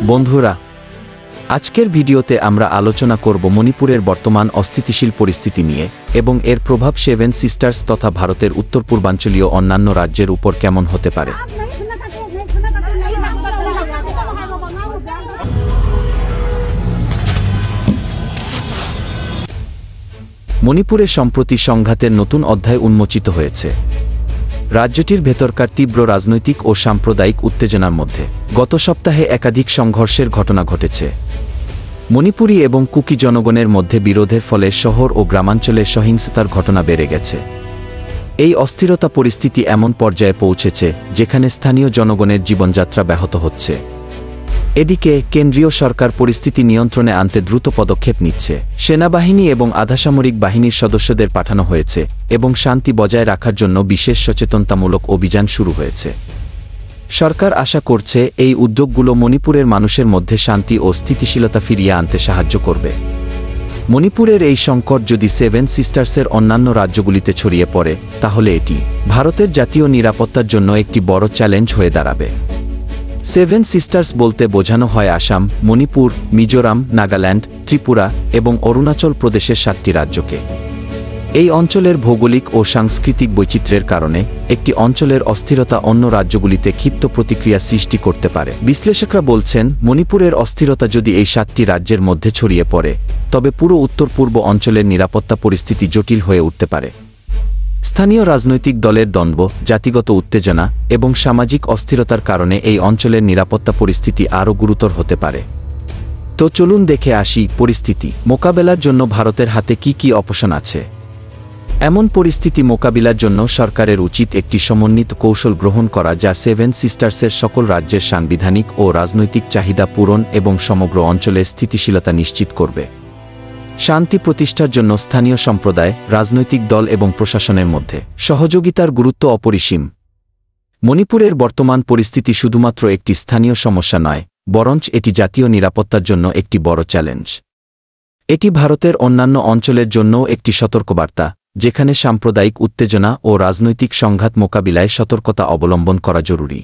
বন্ধুরা, আজকের ভিডিওতে আমরা আলোচনা করব মণিপুরের বর্তমান অস্থিতিশীল পরিস্থিতি নিয়ে এবং এর প্রভাব সেভেন সিস্টার্স তথা ভারতের উত্তর পূর্বাঞ্চলীয় অন্যান্য রাজ্যের উপর কেমন হতে পারে। মণিপুরে সম্প্রতি সংঘাতের নতুন অধ্যায় উন্মোচিত হয়েছে। রাজ্যটির ভেতরকার তীব্র রাজনৈতিক ও সাম্প্রদায়িক উত্তেজনার মধ্যে গত সপ্তাহে একাধিক সংঘর্ষের ঘটনা ঘটেছে। মণিপুরী এবং কুকি জনগণের মধ্যে বিরোধের ফলে শহর ও গ্রামাঞ্চলে সহিংসতার ঘটনা বেড়ে গেছে। এই অস্থিরতা পরিস্থিতি এমন পর্যায়ে পৌঁছেছে যেখানে স্থানীয় জনগণের জীবনযাত্রা ব্যাহত হচ্ছে। এদিকে কেন্দ্রীয় সরকার পরিস্থিতি নিয়ন্ত্রণে আনতে দ্রুত পদক্ষেপ নিচ্ছে। সেনাবাহিনী এবং আধাসামরিক বাহিনীর সদস্যদের পাঠানো হয়েছে এবং শান্তি বজায় রাখার জন্য বিশেষ সচেতনতামূলক অভিযান শুরু হয়েছে। সরকার আশা করছে এই উদ্যোগগুলো মণিপুরের মানুষের মধ্যে শান্তি ও স্থিতিশীলতা ফিরিয়ে আনতে সাহায্য করবে। মণিপুরের এই সংকট যদি সেভেন সিস্টার্সের অন্যান্য রাজ্যগুলিতে ছড়িয়ে পড়ে তাহলে এটি ভারতের জাতীয় নিরাপত্তার জন্য একটি বড় চ্যালেঞ্জ হয়ে দাঁড়াবে। সেভেন সিস্টার্স বলতে বোঝানো হয় আসাম, মণিপুর, মিজোরাম, নাগাল্যান্ড, ত্রিপুরা এবং অরুণাচল প্রদেশের 7টি রাজ্যকে। এই অঞ্চলের ভৌগোলিক ও সাংস্কৃতিক বৈচিত্র্যের কারণে একটি অঞ্চলের অস্থিরতা অন্য রাজ্যগুলিতে ক্ষিপ্ত প্রতিক্রিয়া সৃষ্টি করতে পারে। বিশ্লেষকরা বলছেন, মণিপুরের অস্থিরতা যদি এই 7টি রাজ্যের মধ্যে ছড়িয়ে পড়ে তবে পুরো উত্তর পূর্ব অঞ্চলের নিরাপত্তা পরিস্থিতি জটিল হয়ে উঠতে পারে। স্থানীয় রাজনৈতিক দলের দ্বন্দ্ব, জাতিগত উত্তেজনা এবং সামাজিক অস্থিরতার কারণে এই অঞ্চলের নিরাপত্তা পরিস্থিতি আরও গুরুতর হতে পারে। তো চলুন দেখে আসি পরিস্থিতি মোকাবেলার জন্য ভারতের হাতে কি কি অপশন আছে। এমন পরিস্থিতি মোকাবিলার জন্য সরকারের উচিত একটি সমন্বিত কৌশল গ্রহণ করা যা সেভেন সিস্টার্সের সকল রাজ্যের সাংবিধানিক ও রাজনৈতিক চাহিদা পূরণ এবং সমগ্র অঞ্চলে স্থিতিশীলতা নিশ্চিত করবে। শান্তি প্রতিষ্ঠার জন্য স্থানীয় সম্প্রদায়, রাজনৈতিক দল এবং প্রশাসনের মধ্যে সহযোগিতার গুরুত্ব অপরিসীম। মণিপুরের বর্তমান পরিস্থিতি শুধুমাত্র একটি স্থানীয় সমস্যা নয়, বরঞ্চ এটি জাতীয় নিরাপত্তার জন্য একটি বড় চ্যালেঞ্জ। এটি ভারতের অন্যান্য অঞ্চলের জন্যও একটি সতর্কবার্তা, যেখানে সাম্প্রদায়িক উত্তেজনা ও রাজনৈতিক সংঘাত মোকাবিলায় সতর্কতা অবলম্বন করা জরুরি।